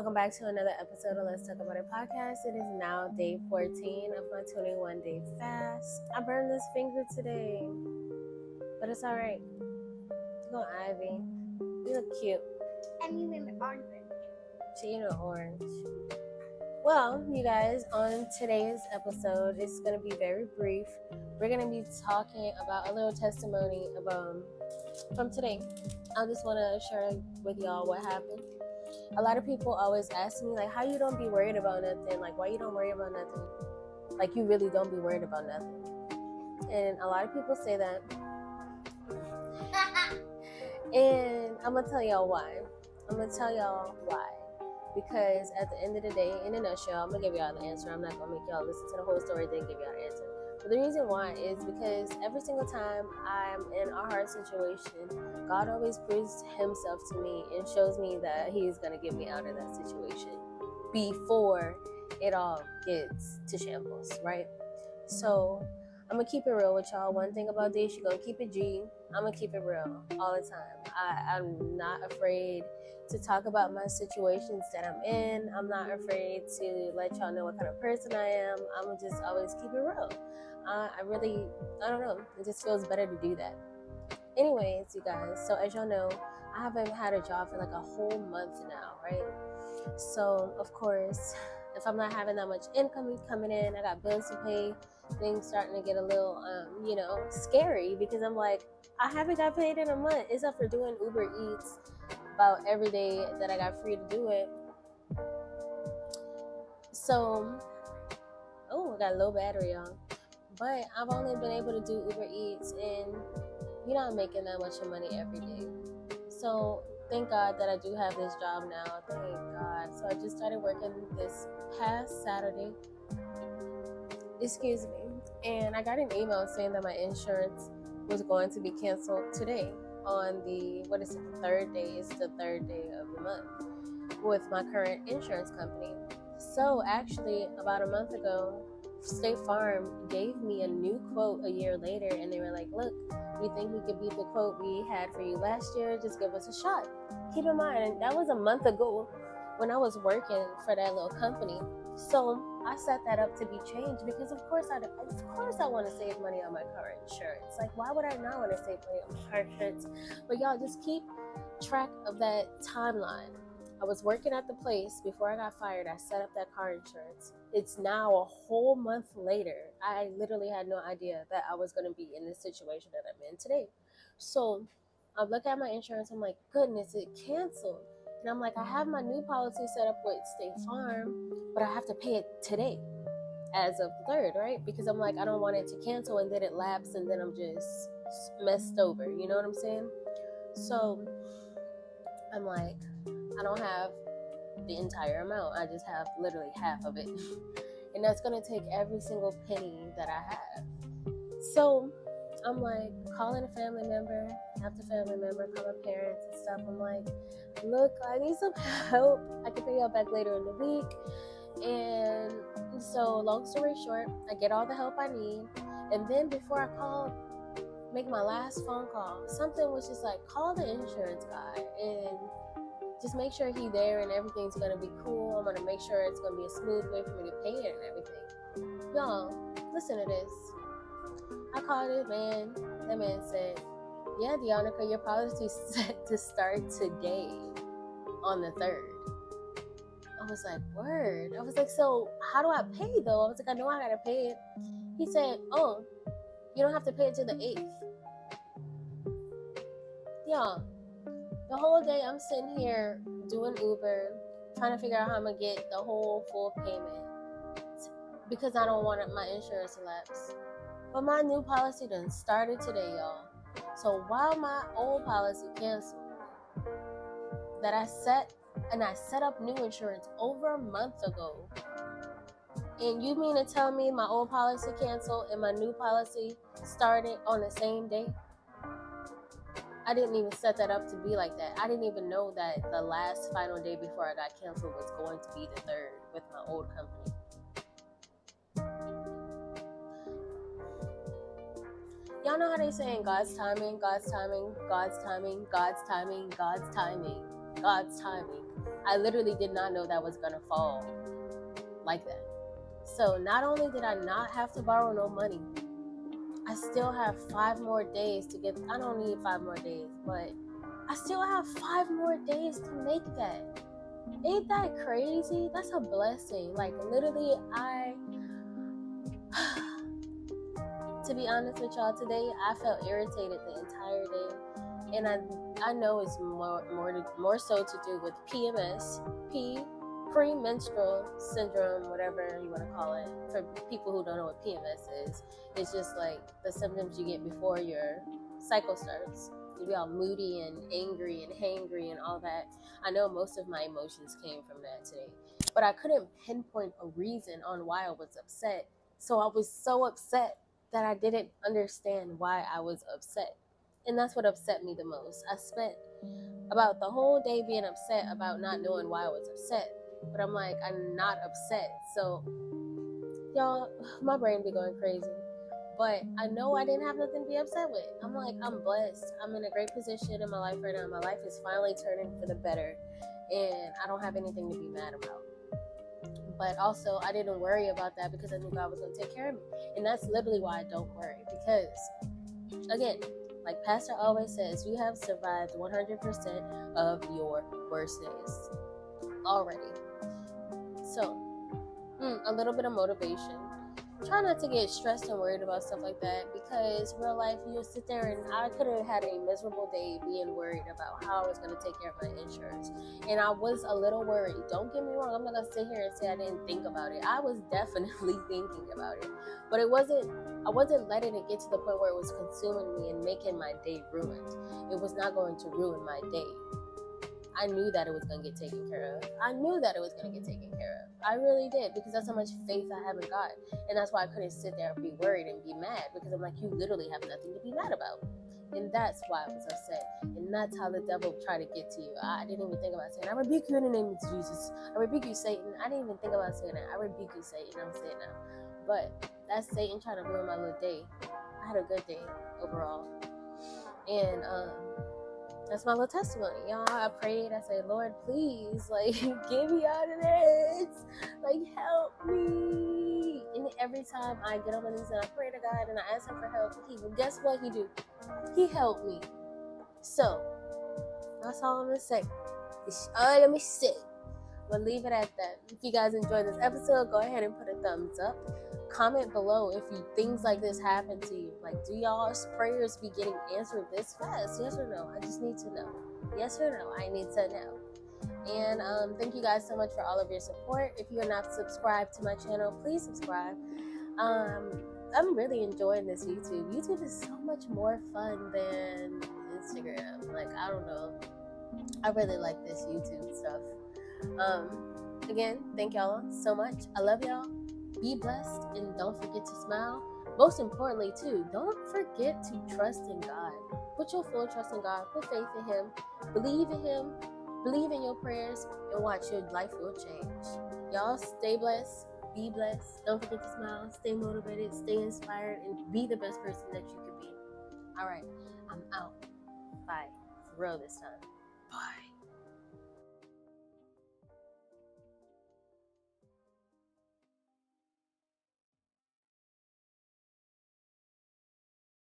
welcome back to another episode of Let's Talk About It podcast. It is now day 14 of my 21-day fast. I burned this finger today, but it's all right. Go Ivy. You look cute. And you made me orange. She eat an orange. Well, you guys, on today's episode, it's going to be very brief. We're going to be talking about a little testimony from today. I just want to share with y'all what happened. A lot of people always ask me, like, how you don't be worried about nothing? Like, why you don't worry about nothing? Like, you really don't be worried about nothing. And a lot of people say that. And I'm going to tell y'all why. Because at the end of the day, in a nutshell, I'm going to give y'all the answer. I'm not going to make y'all listen to the whole story, then give y'all the answer. But the reason why is because every single time I'm in a hard situation, God always proves himself to me and shows me that he's going to get me out of that situation before it all gets to shambles, right? So I'm going to keep it real with y'all. One thing about this, you're going to keep it G. I'm going to keep it real all the time. I'm not afraid to talk about my situations that I'm in. I'm not afraid to let y'all know what kind of person I am. I'm going to just always keep it real. I don't know. It just feels better to do that. Anyways, you guys, so as y'all know, I haven't had a job for like a whole month now, right? So, of course, if I'm not having that much income coming in, I got bills to pay, things starting to get a little, scary because I'm like, I haven't got paid in a month, except for doing Uber Eats about every day that I got free to do it. So, I got low battery on. But I've only been able to do Uber Eats, and you're not making that much money every day. So thank God that I do have this job now. Thank God. So I just started working this past Saturday. Excuse me. And I got an email saying that my insurance was going to be canceled today on the third day. It's the third day of the month with my current insurance company. So actually, about a month ago, State Farm gave me a new quote a year later, and they were like, look, we think we could beat the quote we had for you last year. Just give us a shot. Keep in mind, that was a month ago when I was working for that little company. So I set that up to be changed because of course I want to save money on my car insurance. Like, why would I not want to save money on my car insurance? But y'all, just keep track of that timeline. I was working at the place before I got fired. I set up that car insurance. It's now a whole month later. I literally had no idea that I was going to be in this situation that I'm in today. So I look at my insurance. I'm like, goodness, it canceled. And I'm like, I have my new policy set up with State Farm, but I have to pay it today as of the 3rd, right? Because I'm like, I don't want it to cancel and then it lapse and then I'm just messed over. You know what I'm saying? So I'm like, I don't have the entire amount. I just have literally half of it. And that's going to take every single penny that I have. So I'm like calling a family member, after family member, call my parents and stuff. I'm like, look, I need some help. I can pay y'all back later in the week. And so long story short, I get all the help I need. And then before I make my last phone call, something was just like, call the insurance guy and just make sure he's there and everything's going to be cool. I'm going to make sure it's going to be a smooth way for me to pay it and everything. Y'all, listen to this. I called it, man. That man said, yeah, Deonica, your policy is set to start today on the 3rd. I was like, word. I was like, so how do I pay though? I was like, I know I got to pay it. He said, oh, you don't have to pay it till the 8th. Y'all. The whole day I'm sitting here doing Uber, trying to figure out how I'm going to get the whole full payment because I don't want my insurance to lapse. But my new policy done started today, y'all. So while my old policy canceled, that I set up new insurance over a month ago, and you mean to tell me my old policy canceled and my new policy started on the same day? I didn't even set that up to be like that. I didn't even know that the last final day before I got canceled was going to be the 3rd with my old company. Y'all know how they say in God's timing, God's timing, God's timing, God's timing, God's timing. God's timing. I literally did not know that was going to fall like that. So not only did I not have to borrow no money, I still have 5 more days to get. I don't need 5 more days, but I still have 5 more days to make that. Ain't that crazy? That's a blessing. Like, literally, to be honest with y'all, today I felt irritated the entire day, and I know it's more so to do with PMS, premenstrual syndrome, whatever you want to call it. For people who don't know what PMS is, it's just like the symptoms you get before your cycle starts. You be all moody and angry and hangry and all that. I know most of my emotions came from that today, but I couldn't pinpoint a reason on why I was upset. So I was so upset that I didn't understand why I was upset. And that's what upset me the most. I spent about the whole day being upset about not knowing why I was upset. But I'm like, I'm not upset. So, y'all, my brain be going crazy. But I know I didn't have nothing to be upset with. I'm like, I'm blessed. I'm in a great position in my life right now. My life is finally turning for the better. And I don't have anything to be mad about. But also, I didn't worry about that because I knew God was going to take care of me. And that's literally why I don't worry. Because, again, like Pastor always says, you have survived 100% of your worst days already. So, a little bit of motivation. Try not to get stressed and worried about stuff like that, because real life, you'll sit there and I could have had a miserable day being worried about how I was going to take care of my insurance. And I was a little worried. Don't get me wrong. I'm not going to sit here and say I didn't think about it. I was definitely thinking about it. But I wasn't letting it get to the point where it was consuming me and making my day ruined. It was not going to ruin my day. I knew that it was going to get taken care of. I really did, because that's how much faith I have in God. And that's why I couldn't sit there and be worried and be mad, because I'm like, you literally have nothing to be mad about. And that's why I was upset. And that's how the devil tried to get to you. I didn't even think about saying, I rebuke you in the name of Jesus. I rebuke you, Satan. I didn't even think about saying that. I rebuke you, Satan. I'm saying it now. But that's Satan trying to ruin my little day. I had a good day overall. And, that's my little testimony, y'all. I prayed. I said, Lord, please, like, get me out of this. Like, help me. And every time I get on my knees and I pray to God and I ask him for help, guess what he do? He helped me. So, that's all I'm going to say. It's all let me say. We'll leave it at that. If you guys enjoyed this episode, go ahead and put a thumbs up. Comment below if things like this happen to you. Like, do y'all's prayers be getting answered this fast? Yes or no? I just need to know. Yes or no? I need to know. And thank you guys so much for all of your support. If you are not subscribed to my channel, please subscribe. I'm really enjoying this YouTube. YouTube is so much more fun than Instagram. Like, I don't know. I really like this YouTube stuff. Again, thank y'all so much. I love y'all. Be blessed, and don't forget to smile. Most importantly, too, don't forget to trust in God. Put your full trust in God. Put faith in him. Believe in him. Believe in your prayers, and watch, your life will change. Y'all stay blessed. Be blessed. Don't forget to smile. Stay motivated. Stay inspired, and be the best person that you could be. All right, I'm out. Bye. For real this time.